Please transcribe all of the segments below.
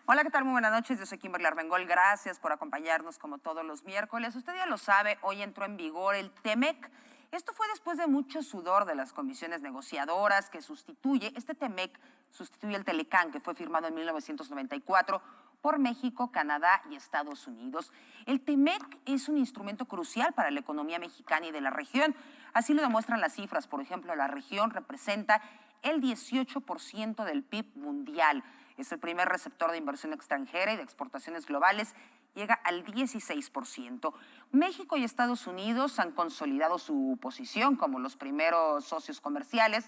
Hola, ¿qué tal? Muy buenas noches. Yo soy Kimberly Armengol. Gracias por acompañarnos como todos los miércoles. Usted ya lo sabe, hoy entró en vigor el TEMEC. Esto fue después de mucho sudor de las comisiones negociadoras que este TEMEC sustituye el Telecán, que fue firmado en 1994 por México, Canadá y Estados Unidos. El TEMEC es un instrumento crucial para la economía mexicana y de la región. Así lo demuestran las cifras. Por ejemplo, la región representa el 18% del PIB mundial. Es el primer receptor de inversión extranjera y de exportaciones globales, llega al 16%. México y Estados Unidos han consolidado su posición como los primeros socios comerciales,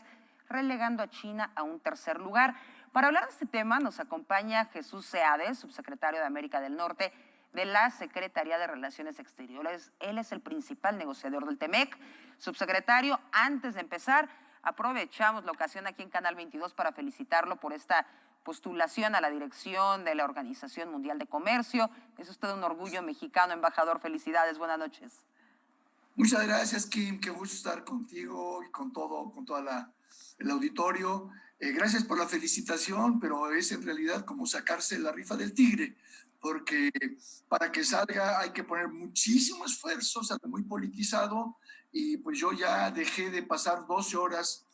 relegando a China a un tercer lugar. Para hablar de este tema nos acompaña Jesús Seade, subsecretario de América del Norte de la Secretaría de Relaciones Exteriores. Él es el principal negociador del TEMEC. Subsecretario, antes de empezar, aprovechamos la ocasión aquí en Canal 22 para felicitarlo por esta postulación a la dirección de la Organización Mundial de Comercio. Es usted un orgullo mexicano, embajador. Felicidades, buenas noches. Muchas gracias, Kim. Qué gusto estar contigo y con el auditorio. Gracias por la felicitación, pero es en realidad como sacarse la rifa del tigre, porque para que salga hay que poner muchísimo esfuerzo, algo muy politizado, y pues yo ya dejé de pasar 12 horas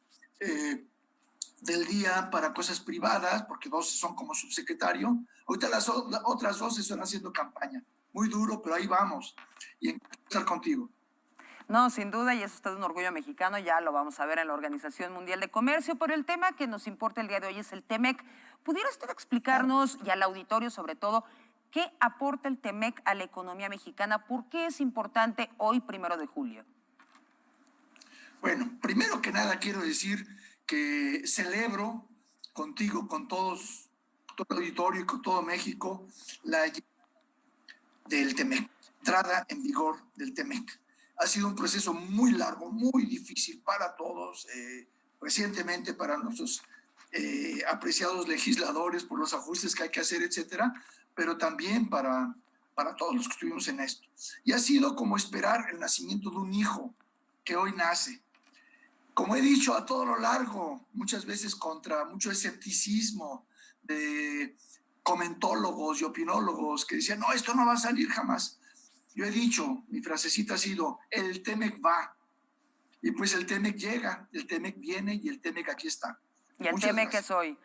del día para cosas privadas, porque 12 son como subsecretario. Ahorita las otras 12 son haciendo campaña. Muy duro, pero ahí vamos. Y encantado de estar contigo. No, sin duda, y es usted un orgullo mexicano, ya lo vamos a ver en la Organización Mundial de Comercio, pero el tema que nos importa el día de hoy es el TEMEC. ¿Pudiera usted explicarnos, y al auditorio sobre todo, qué aporta el TEMEC a la economía mexicana? ¿Por qué es importante hoy, 1 de julio? Bueno, primero que nada quiero decir que celebro contigo, con todos, todo el auditorio y con todo México, la del TEMEC, entrada en vigor del TEMEC. Ha sido un proceso muy largo, muy difícil para todos, recientemente para nuestros apreciados legisladores por los ajustes que hay que hacer, etcétera, pero también para todos los que estuvimos en esto. Y ha sido como esperar el nacimiento de un hijo que hoy nace. Como he dicho a todo lo largo, muchas veces contra mucho escepticismo de comentólogos y opinólogos que decían, no, esto no va a salir jamás. Yo he dicho, mi frasecita ha sido, el TEMEC va. Y pues el TEMEC llega, el TEMEC viene y el TEMEC aquí está. Y el Muchas TEMEC gracias. es hoy.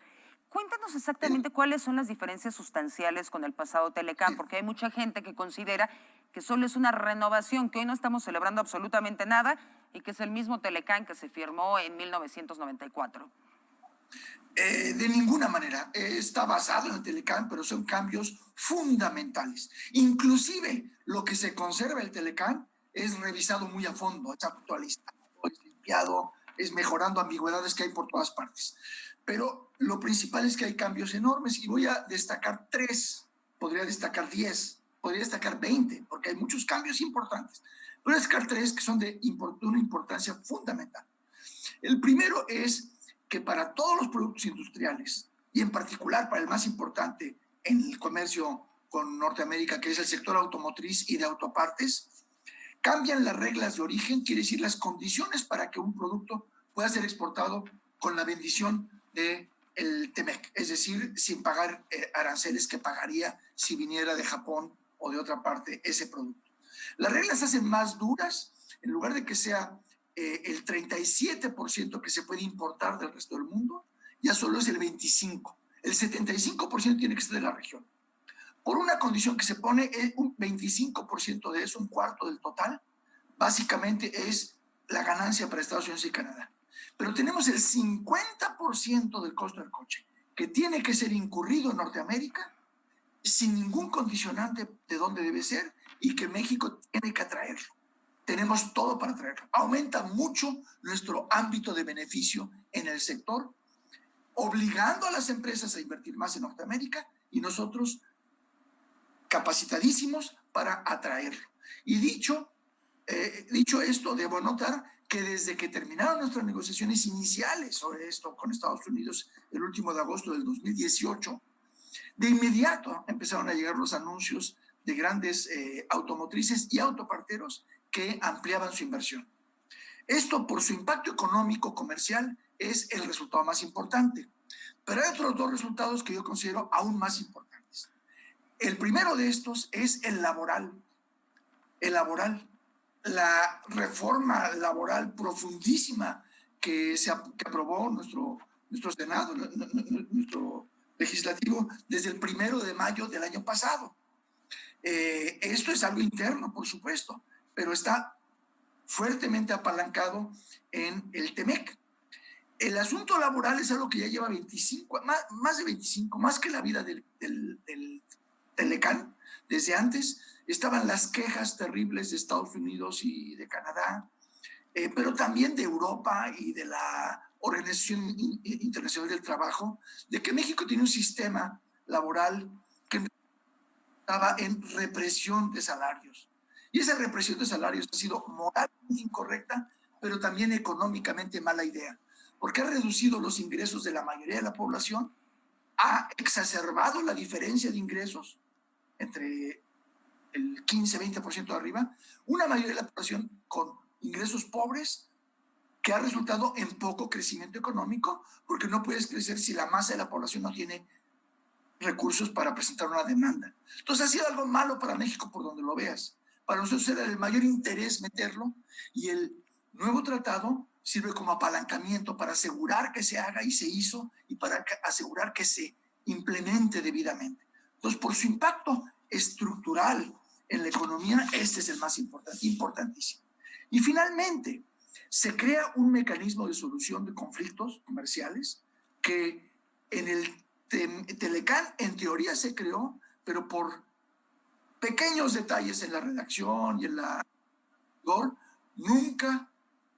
Cuéntanos El, exactamente cuáles son las diferencias sustanciales con el pasado Telecán, porque hay mucha gente que considera que solo es una renovación, que hoy no estamos celebrando absolutamente nada y que es el mismo Telecán que se firmó en 1994. de ninguna manera, está basado en el Telecán, pero son cambios fundamentales. Inclusive lo que se conserva el Telecán es revisado muy a fondo, es actualizado, es limpiado, es mejorando ambigüedades que hay por todas partes. Pero lo principal es que hay cambios enormes y voy a destacar 3, podría destacar 10, podría destacar 20, porque hay muchos cambios importantes. Voy a destacar 3 que son de una importancia fundamental. El primero es que para todos los productos industriales, y en particular para el más importante en el comercio con Norteamérica, que es el sector automotriz y de autopartes, cambian las reglas de origen, quiere decir las condiciones para que un producto pueda ser exportado con la bendición del TEMEC, es decir, sin pagar aranceles que pagaría si viniera de Japón o de otra parte ese producto. Las reglas se hacen más duras, en lugar de que sea el 37% que se puede importar del resto del mundo, ya solo es el 25%. El 75% tiene que ser de la región. Por una condición que se pone, un 25% de eso, un cuarto del total, básicamente es la ganancia para Estados Unidos y Canadá. Pero tenemos el 50% del costo del coche, que tiene que ser incurrido en Norteamérica sin ningún condicionante de dónde debe ser y que México tiene que atraerlo. Tenemos todo para traerlo. Aumenta mucho nuestro ámbito de beneficio en el sector, obligando a las empresas a invertir más en Norteamérica y nosotros capacitadísimos para atraerlo. Y dicho esto, debo notar que desde que terminaron nuestras negociaciones iniciales sobre esto con Estados Unidos el último de agosto del 2018, de inmediato empezaron a llegar los anuncios de grandes automotrices y autoparteros que ampliaban su inversión. Esto, por su impacto económico, comercial, es el resultado más importante. Pero hay otros 2 resultados que yo considero aún más importantes. El primero de estos es el laboral. El laboral, la reforma laboral profundísima que aprobó nuestro Senado, nuestro legislativo, desde el 1 de mayo del año pasado. Esto es algo interno, por supuesto, pero está fuertemente apalancado en el TEMEC. El asunto laboral es algo que ya lleva 25, más de 25, más que la vida del Telecán. Desde antes estaban las quejas terribles de Estados Unidos y de Canadá, pero también de Europa y de la Organización Internacional del Trabajo, de que México tiene un sistema laboral que estaba en represión de salarios. Y esa represión de salarios ha sido moralmente incorrecta, pero también económicamente mala idea, porque ha reducido los ingresos de la mayoría de la población, ha exacerbado la diferencia de ingresos entre el 15-20% de arriba, una mayoría de la población con ingresos pobres, que ha resultado en poco crecimiento económico, porque no puedes crecer si la masa de la población no tiene recursos para presentar una demanda. Entonces ha sido algo malo para México por donde lo veas. Para nosotros era el mayor interés meterlo, y el nuevo tratado sirve como apalancamiento para asegurar que se haga, y se hizo, y para asegurar que se implemente debidamente. Entonces, por su impacto estructural en la economía, este es el más importante, importantísimo. Y finalmente, se crea un mecanismo de solución de conflictos comerciales que en el Telecán en teoría se creó, pero por pequeños detalles en la redacción y en la nunca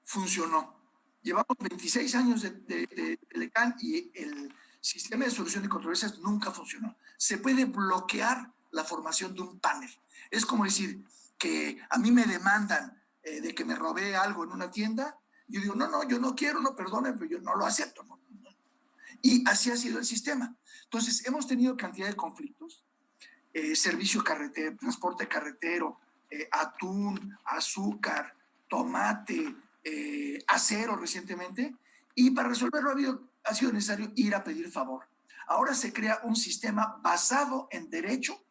funcionó. Llevamos 26 años de Telecán y el sistema de solución de controversias nunca funcionó. Se puede bloquear la formación de un panel. Es como decir que a mí me demandan de que me robé algo en una tienda. Yo digo, no, yo no quiero, no, perdone, pero yo no lo acepto. No. Y así ha sido el sistema. Entonces, hemos tenido cantidad de conflictos, servicio carretero, transporte carretero, atún, azúcar, tomate, acero recientemente, y para resolverlo ha sido necesario ir a pedir favor. Ahora se crea un sistema basado en derecho,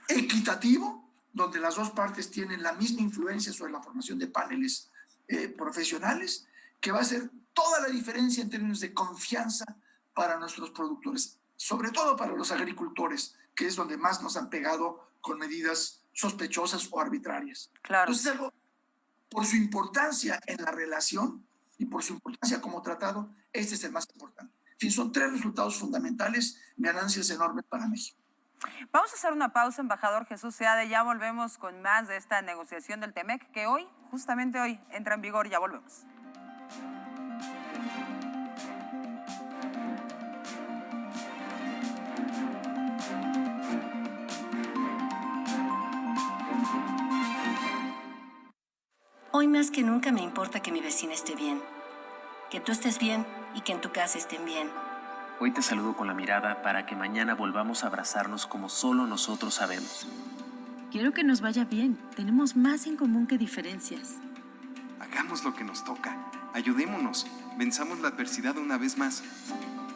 equitativo, donde las dos partes tienen la misma influencia sobre la formación de paneles profesionales, que va a hacer toda la diferencia en términos de confianza para nuestros productores, sobre todo para los agricultores, que es donde más nos han pegado con medidas sospechosas o arbitrarias. Claro. Entonces, algo, por su importancia en la relación y por su importancia como tratado, este es el más importante. En fin, son 3 resultados fundamentales, ganancias enormes para México. Vamos a hacer una pausa, embajador Jesús Seade. Ya volvemos con más de esta negociación del TEMEC, que hoy, justamente hoy, entra en vigor. Ya volvemos. Hoy más que nunca me importa que mi vecina esté bien, que tú estés bien y que en tu casa estén bien. Hoy te saludo con la mirada para que mañana volvamos a abrazarnos como solo nosotros sabemos. Quiero que nos vaya bien. Tenemos más en común que diferencias. Hagamos lo que nos toca. Ayudémonos. Venzamos la adversidad una vez más.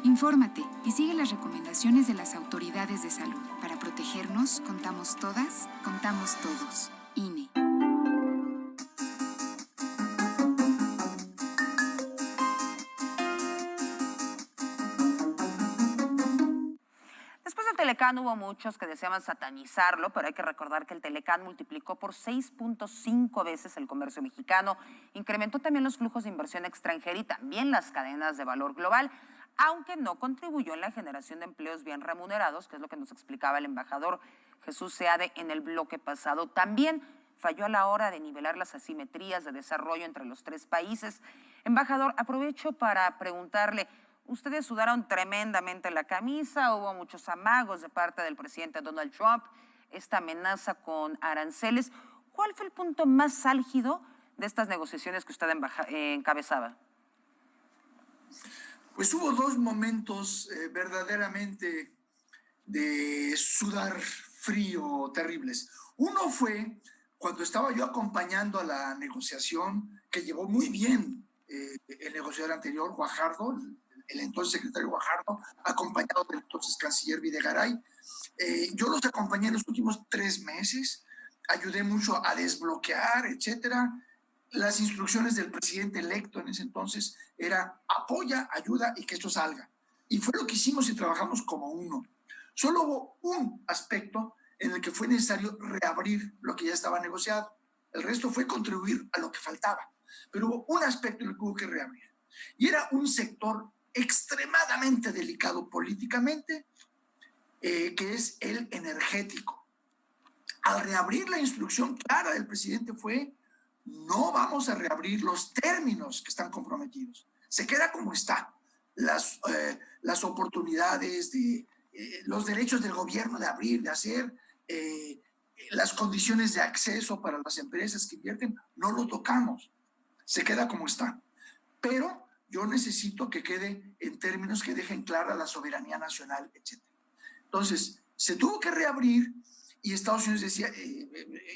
Infórmate y sigue las recomendaciones de las autoridades de salud. Para protegernos, contamos todas, contamos todos. INE. Después del Telecán hubo muchos que deseaban satanizarlo, pero hay que recordar que el Telecán multiplicó por 6.5 veces el comercio mexicano, incrementó también los flujos de inversión extranjera y también las cadenas de valor global, aunque no contribuyó en la generación de empleos bien remunerados, que es lo que nos explicaba el embajador Jesús Seade en el bloque pasado. También falló a la hora de nivelar las asimetrías de desarrollo entre los 3 países. Embajador, aprovecho para preguntarle, ustedes sudaron tremendamente la camisa, hubo muchos amagos de parte del presidente Donald Trump, esta amenaza con aranceles. ¿Cuál fue el punto más álgido de estas negociaciones que usted encabezaba? Pues hubo 2 momentos verdaderamente de sudar frío terribles. Uno fue cuando estaba yo acompañando a la negociación que llevó muy bien el negociador anterior, Guajardo, el entonces secretario Guajardo, acompañado del entonces canciller Videgaray. Yo los acompañé en los últimos 3 meses, ayudé mucho a desbloquear, etcétera. Las instrucciones del presidente electo en ese entonces era apoya, ayuda y que esto salga. Y fue lo que hicimos y trabajamos como uno. Solo hubo un aspecto en el que fue necesario reabrir lo que ya estaba negociado. El resto fue contribuir a lo que faltaba. Pero hubo un aspecto en el que hubo que reabrir. Y era un sector extremadamente delicado políticamente, que es el energético. Al reabrir la instrucción clara del presidente fue: no vamos a reabrir los términos que están comprometidos. Se queda como está. Las oportunidades, los derechos del gobierno de abrir, de hacer, las condiciones de acceso para las empresas que invierten, no lo tocamos. Se queda como está. Pero yo necesito que quede en términos que dejen clara la soberanía nacional, etc. Entonces, se tuvo que reabrir y Estados Unidos decía,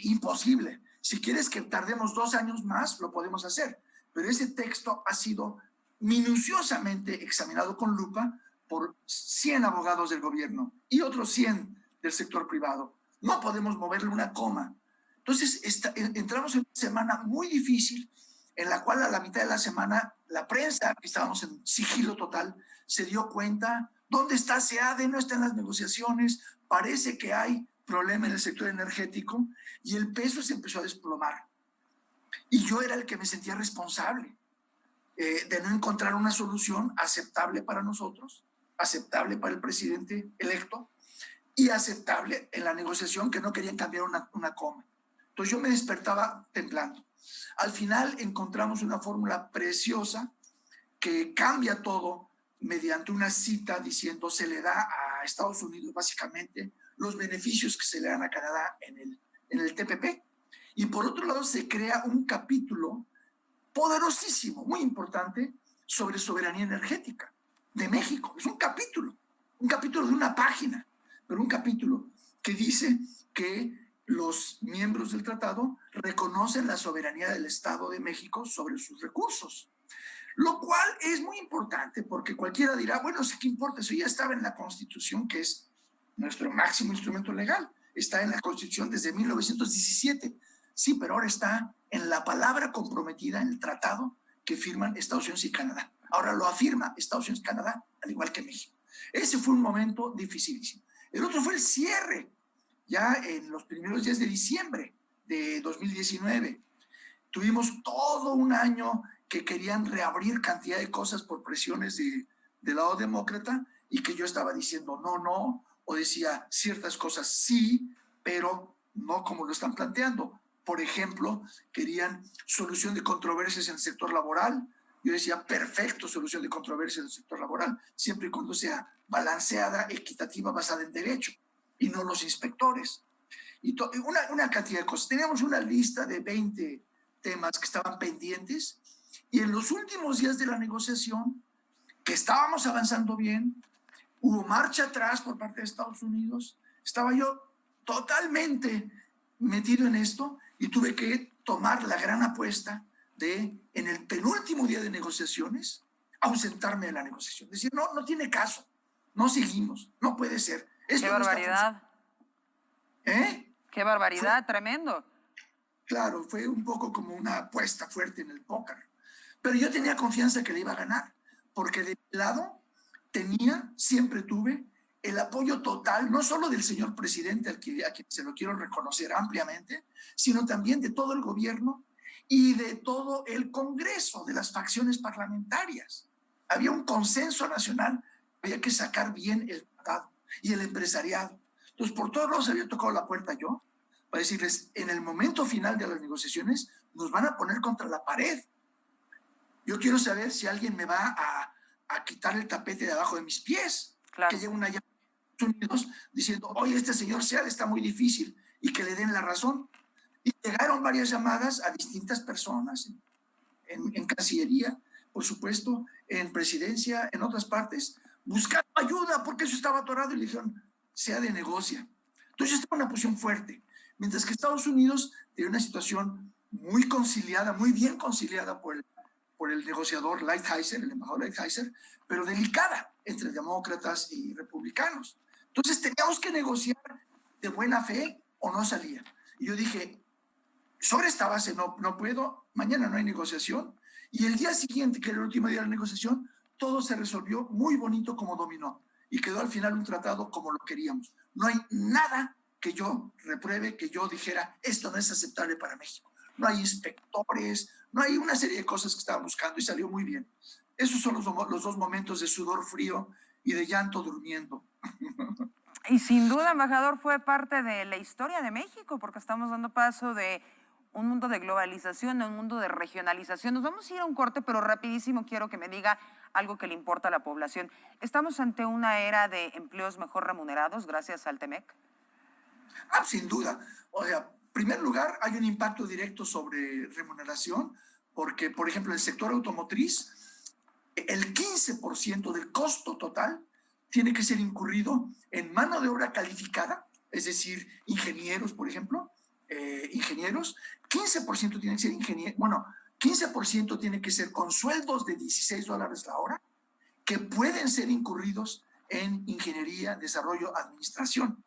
imposible. Si quieres que tardemos 2 años más, lo podemos hacer. Pero ese texto ha sido minuciosamente examinado con lupa por 100 abogados del gobierno y otros 100 del sector privado. No podemos moverle una coma. Entonces, entramos en una semana muy difícil, en la cual a la mitad de la semana la prensa, que estábamos en sigilo total, se dio cuenta: ¿dónde está SEADE? No está en las negociaciones, parece que hay problema en el sector energético, y el peso se empezó a desplomar. Y yo era el que me sentía responsable de no encontrar una solución aceptable para nosotros, aceptable para el presidente electo y aceptable en la negociación, que no querían cambiar una coma. Entonces yo me despertaba temblando. Al final encontramos una fórmula preciosa que cambia todo mediante una cita diciendo: se le da a Estados Unidos básicamente los beneficios que se le dan a Canadá en el TPP. Y por otro lado se crea un capítulo poderosísimo, muy importante, sobre soberanía energética de México. Es un capítulo de una página, pero un capítulo que dice que los miembros del tratado reconocen la soberanía del Estado de México sobre sus recursos. Lo cual es muy importante, porque cualquiera dirá, bueno, ¿qué importa? Eso ya estaba en la Constitución, que es nuestro máximo instrumento legal. Está en la Constitución desde 1917. Sí, pero ahora está en la palabra comprometida en el tratado que firman Estados Unidos y Canadá. Ahora lo afirma Estados Unidos y Canadá, al igual que México. Ese fue un momento dificilísimo. El otro fue el cierre, ya en los primeros días de diciembre de 2019. Tuvimos todo un año que querían reabrir cantidad de cosas por presiones del lado demócrata, y que yo estaba diciendo no, o decía ciertas cosas sí, pero no como lo están planteando. Por ejemplo, querían solución de controversias en el sector laboral. Yo decía, perfecto, solución de controversias en el sector laboral, siempre y cuando sea balanceada, equitativa, basada en derecho, y no los inspectores. Y una cantidad de cosas. Teníamos una lista de 20 temas que estaban pendientes, y en los últimos días de la negociación, que estábamos avanzando bien, hubo marcha atrás por parte de Estados Unidos. Estaba yo totalmente metido en esto y tuve que tomar la gran apuesta de, en el penúltimo día de negociaciones, ausentarme de la negociación. Decir, no tiene caso, no seguimos, no puede ser. Qué barbaridad. Qué barbaridad, Fue, tremendo. claro, fue un poco como una apuesta fuerte en el póker. Pero yo tenía confianza que le iba a ganar, porque de mi lado siempre tuve el apoyo total, no solo del señor presidente, a quien se lo quiero reconocer ampliamente, sino también de todo el gobierno y de todo el Congreso, de las facciones parlamentarias. Había un consenso nacional, había que sacar bien el tratado y el empresariado. Entonces, por todos lados había tocado la puerta yo, para decirles, en el momento final de las negociaciones, nos van a poner contra la pared. Yo quiero saber si alguien me va a quitar el tapete de abajo de mis pies. Claro. Que llegue una llamada de Estados Unidos diciendo, oye, este señor SEADE está muy difícil, y que le den la razón. Y llegaron varias llamadas a distintas personas, en Cancillería, por supuesto, en Presidencia, en otras partes, buscando ayuda porque eso estaba atorado, y le dijeron, SEADE negocia. Entonces estaba en una posición fuerte, mientras que Estados Unidos tiene una situación muy conciliada, muy bien conciliada por el negociador Lighthizer, el embajador Lighthizer, pero delicada entre demócratas y republicanos. Entonces teníamos que negociar de buena fe o no salía. Y yo dije, sobre esta base no puedo, mañana no hay negociación. Y el día siguiente, que era el último día de la negociación, todo se resolvió muy bonito como dominó. Y quedó al final un tratado como lo queríamos. No hay nada que yo repruebe, que yo dijera, esto no es aceptable para México. No hay inspectores, no hay una serie de cosas que estaban buscando y salió muy bien. Esos son los 2 momentos de sudor frío y de llanto durmiendo. Y sin duda, embajador, fue parte de la historia de México, porque estamos dando paso de un mundo de globalización a un mundo de regionalización. Nos vamos a ir a un corte, pero rapidísimo quiero que me diga algo que le importa a la población. ¿Estamos ante una era de empleos mejor remunerados gracias al TEMEC? Sin duda. O sea, en primer lugar, hay un impacto directo sobre remuneración, porque, por ejemplo, el sector automotriz, el 15% del costo total tiene que ser incurrido en mano de obra calificada, es decir, ingenieros, por ejemplo, 15% tiene que ser ingeniero, 15% tiene que ser con sueldos de $16 la hora, que pueden ser incurridos en ingeniería, desarrollo, administración.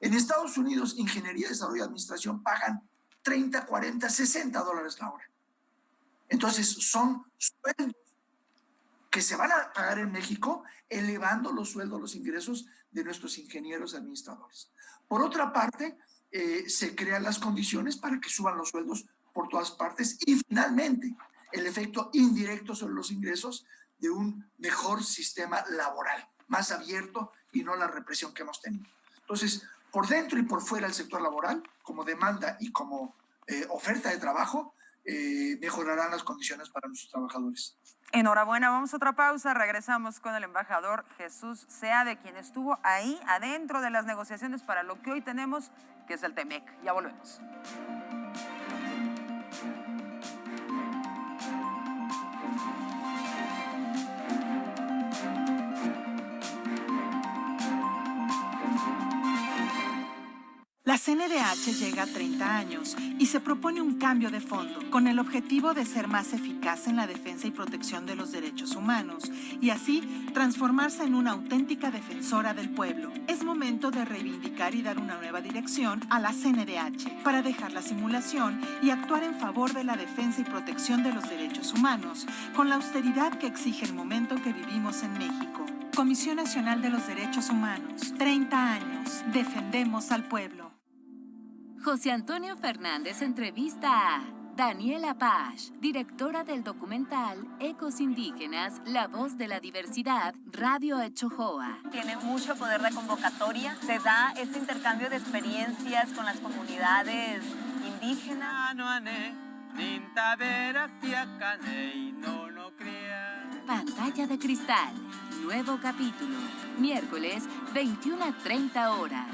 En Estados Unidos, ingeniería, desarrollo y administración pagan 30, 40, $60 la hora. Entonces, son sueldos que se van a pagar en México, elevando los sueldos, los ingresos de nuestros ingenieros administradores. Por otra parte, se crean las condiciones para que suban los sueldos por todas partes y finalmente el efecto indirecto sobre los ingresos de un mejor sistema laboral, más abierto y no la represión que hemos tenido. Entonces, por dentro y por fuera del sector laboral, como demanda y como oferta de trabajo, mejorarán las condiciones para nuestros trabajadores. Enhorabuena, vamos a otra pausa, regresamos con el embajador Jesús Seade, quien estuvo ahí adentro de las negociaciones para lo que hoy tenemos, que es el TEMEC. Ya volvemos. La CNDH llega a 30 años y se propone un cambio de fondo con el objetivo de ser más eficaz en la defensa y protección de los derechos humanos y así transformarse en una auténtica defensora del pueblo. Es momento de reivindicar y dar una nueva dirección a la CNDH para dejar la simulación y actuar en favor de la defensa y protección de los derechos humanos con la austeridad que exige el momento que vivimos en México. Comisión Nacional de los Derechos Humanos, 30 años, defendemos al pueblo. José Antonio Fernández entrevista a Daniela Paz, directora del documental Ecos Indígenas, La Voz de la Diversidad, Radio Echojoa. Tiene mucho poder de convocatoria, se da este intercambio de experiencias con las comunidades indígenas. Pantalla de Cristal, nuevo capítulo, miércoles 21 a 30 horas.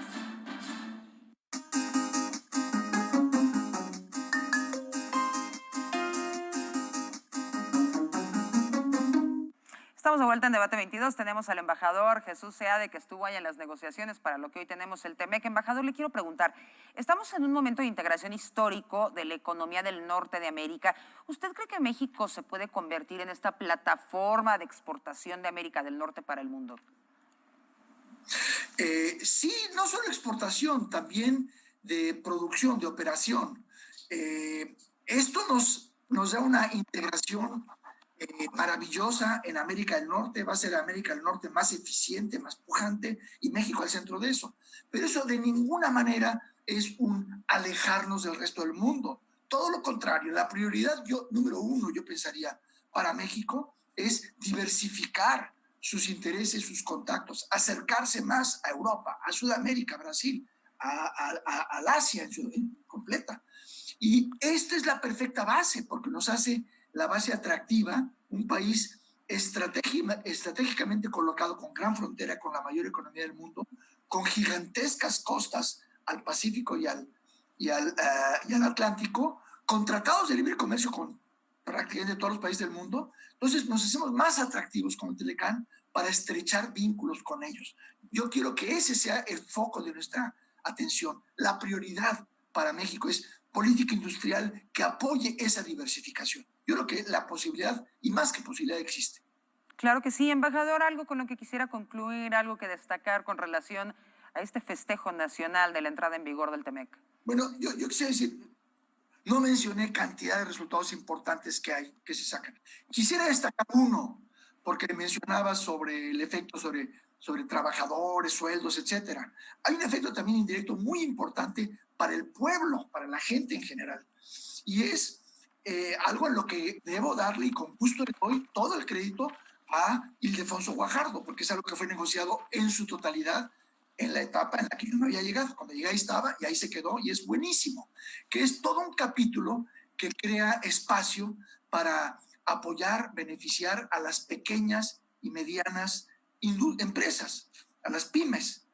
Estamos de vuelta en Debate 22. Tenemos al embajador Jesús Seade, que estuvo ahí en las negociaciones para lo que hoy tenemos el TEMEC. Embajador, le quiero preguntar, estamos en un momento de integración histórico de la economía del norte de América. ¿Usted cree que México se puede convertir en esta plataforma de exportación de América del Norte para el mundo? Sí, no solo exportación, también de producción, de operación. Esto nos da una integración maravillosa en América del Norte, va a ser América del Norte más eficiente, más pujante, y México al centro de eso. Pero eso de ninguna manera es un alejarnos del resto del mundo. Todo lo contrario, la prioridad número uno, yo pensaría, para México es diversificar sus intereses, sus contactos, acercarse más a Europa, a Sudamérica, a Brasil, al Asia en completa. Y esta es la perfecta base, porque nos hace la base atractiva, un país estratégicamente colocado con gran frontera, con la mayor economía del mundo, con gigantescas costas al Pacífico y al Atlántico, con tratados de libre comercio con prácticamente todos los países del mundo. Entonces nos hacemos más atractivos con el Telecán para estrechar vínculos con ellos. Yo quiero que ese sea el foco de nuestra atención. La prioridad para México es política industrial que apoye esa diversificación. Yo creo que la posibilidad, y más que posibilidad, existe. Claro que sí, embajador, algo con lo que quisiera concluir, algo que destacar con relación a este festejo nacional de la entrada en vigor del TEMEC. Bueno, yo quisiera decir, no mencioné cantidad de resultados importantes que hay, que se sacan. Quisiera destacar uno, porque mencionaba sobre el efecto sobre trabajadores, sueldos, etcétera. Hay un efecto también indirecto muy importante para el pueblo, para la gente en general. Y es algo en lo que debo darle, y con gusto le doy todo el crédito a Ildefonso Guajardo, porque es algo que fue negociado en su totalidad en la etapa en la que yo no había llegado. Cuando llegué ahí estaba y ahí se quedó y es buenísimo, que es todo un capítulo que crea espacio para apoyar, beneficiar a las pequeñas y medianas empresas, a las pymes.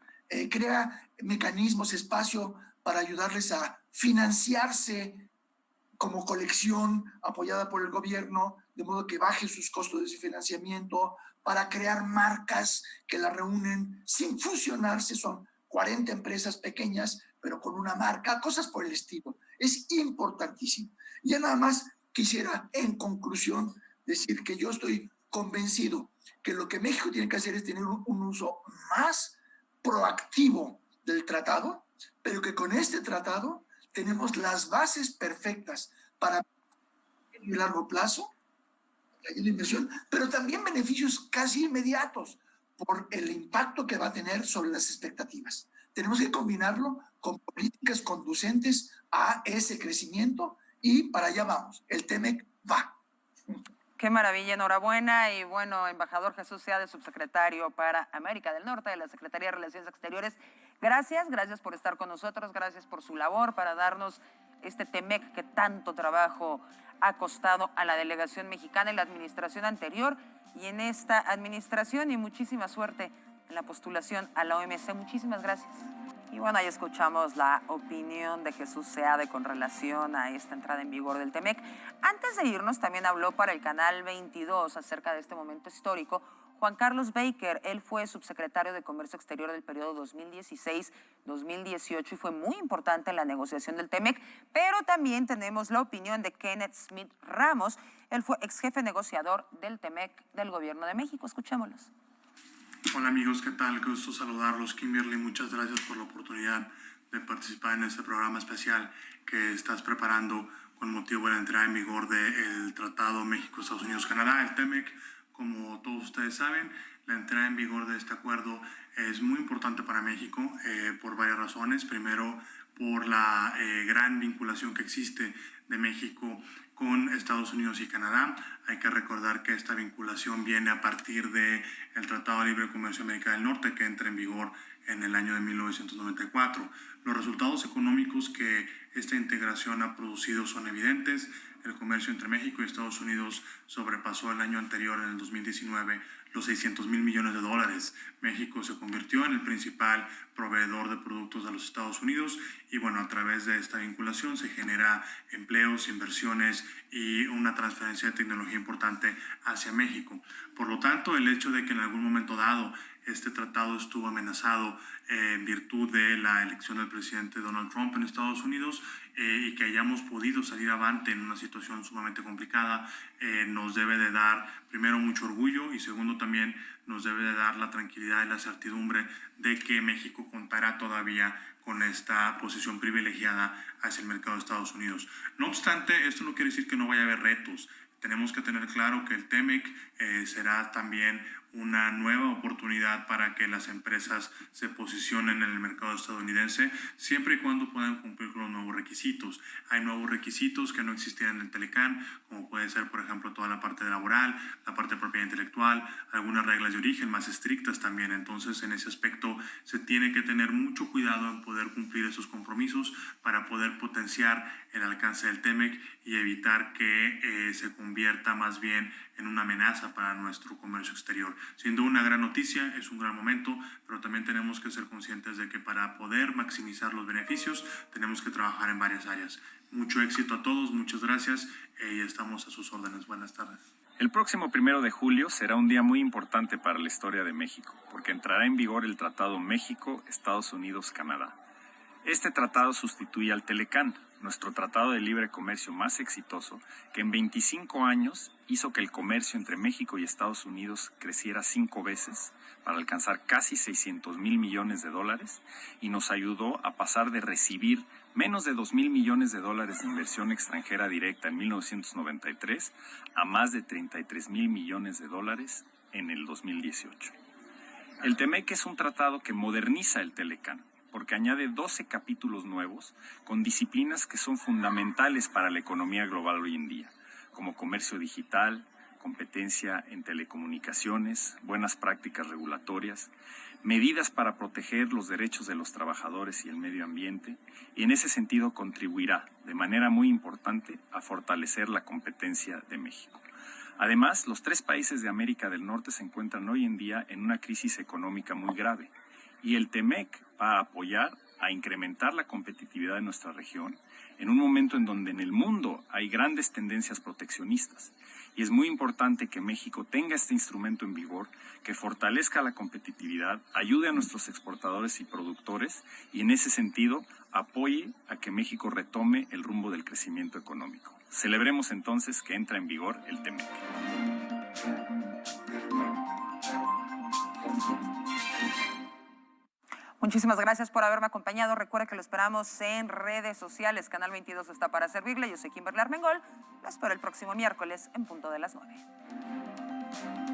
Crea mecanismos, espacio para ayudarles a financiarse como colección apoyada por el gobierno, de modo que baje sus costos de financiamiento, para crear marcas que la reúnen sin fusionarse. Son 40 empresas pequeñas, pero con una marca, cosas por el estilo. Es importantísimo. Ya nada más quisiera, en conclusión, decir que yo estoy convencido que lo que México tiene que hacer es tener un uso más proactivo del tratado, pero que con este tratado tenemos las bases perfectas para el largo plazo, la inversión, pero también beneficios casi inmediatos por el impacto que va a tener sobre las expectativas. Tenemos que combinarlo con políticas conducentes a ese crecimiento y para allá vamos. El TEMEC va. Qué maravilla, enhorabuena. Y bueno, embajador Jesús Seade, subsecretario para América del Norte de la Secretaría de Relaciones Exteriores, gracias por estar con nosotros, gracias por su labor para darnos este TEMEC que tanto trabajo ha costado a la delegación mexicana en la administración anterior y en esta administración, y muchísima suerte en la postulación a la OMC. Muchísimas gracias. Y bueno, ahí escuchamos la opinión de Jesús Seade con relación a esta entrada en vigor del TEMEC. Antes de irnos, también habló para el Canal 22 acerca de este momento histórico Juan Carlos Baker. Él fue subsecretario de Comercio Exterior del periodo 2016-2018 y fue muy importante en la negociación del TEMEC, pero también tenemos la opinión de Kenneth Smith Ramos. Él fue ex jefe negociador del TEMEC del Gobierno de México. Escuchémoslos. Hola amigos, ¿qué tal? Qué gusto saludarlos. Kimberly, muchas gracias por la oportunidad de participar en este programa especial que estás preparando con motivo de la entrada en vigor del Tratado México-Estados Unidos-Canadá, el TEMEC. Como todos ustedes saben, la entrada en vigor de este acuerdo es muy importante para México por varias razones. Primero, por la gran vinculación que existe de México con Estados Unidos y Canadá. Hay que recordar que esta vinculación viene a partir del Tratado de Libre Comercio de América del Norte, que entra en vigor en el año de 1994. Los resultados económicos que esta integración ha producido son evidentes. El comercio entre México y Estados Unidos sobrepasó el año anterior, en el 2019, los 600,000 millones de dólares. México se convirtió en el principal proveedor de productos de los Estados Unidos y bueno, a través de esta vinculación se genera empleos, inversiones y una transferencia de tecnología importante hacia México. Por lo tanto, el hecho de que en algún momento dado este tratado estuvo amenazado en virtud de la elección del presidente Donald Trump en Estados Unidos y que hayamos podido salir avante en una situación sumamente complicada, nos debe de dar primero mucho orgullo y segundo también nos debe de dar la tranquilidad y la certidumbre de que México contará todavía con esta posición privilegiada hacia el mercado de Estados Unidos. No obstante, esto no quiere decir que no vaya a haber retos. Tenemos que tener claro que el TEMEC será también una nueva oportunidad para que las empresas se posicionen en el mercado estadounidense, siempre y cuando puedan cumplir con los nuevos requisitos. Hay nuevos requisitos que no existían en el Telecán, como puede ser, por ejemplo, toda la parte laboral, la parte de propiedad intelectual, algunas reglas de origen más estrictas también. Entonces, en ese aspecto se tiene que tener mucho cuidado en poder cumplir esos compromisos para poder potenciar el alcance del TEMEC y evitar que se convierta más bien en una amenaza para nuestro comercio exterior. Siendo una gran noticia, es un gran momento, pero también tenemos que ser conscientes de que para poder maximizar los beneficios tenemos que trabajar en varias áreas. Mucho éxito a todos, muchas gracias y estamos a sus órdenes. Buenas tardes. El próximo 1 de julio será un día muy importante para la historia de México, porque entrará en vigor el Tratado México-Estados Unidos-Canadá. Este tratado sustituye al Telecán, nuestro tratado de libre comercio más exitoso, que en 25 años hizo que el comercio entre México y Estados Unidos creciera 5 veces para alcanzar casi $600 mil millones y nos ayudó a pasar de recibir menos de $2,000 millones de inversión extranjera directa en 1993 a más de $33 mil millones en el 2018. El TEMEC es un tratado que moderniza el Telecán, porque añade 12 capítulos nuevos con disciplinas que son fundamentales para la economía global hoy en día, como comercio digital, competencia en telecomunicaciones, buenas prácticas regulatorias, medidas para proteger los derechos de los trabajadores y el medio ambiente, y en ese sentido contribuirá de manera muy importante a fortalecer la competencia de México. Además, los 3 países de América del Norte se encuentran hoy en día en una crisis económica muy grave, y el TEMEC va a apoyar a incrementar la competitividad de nuestra región en un momento en donde en el mundo hay grandes tendencias proteccionistas. Y es muy importante que México tenga este instrumento en vigor, que fortalezca la competitividad, ayude a nuestros exportadores y productores y en ese sentido apoye a que México retome el rumbo del crecimiento económico. Celebremos entonces que entra en vigor el TEMEC. Muchísimas gracias por haberme acompañado. Recuerda que lo esperamos en redes sociales. Canal 22 está para servirle. Yo soy Kimberly Armengol. Lo espero el próximo miércoles en punto de las 9.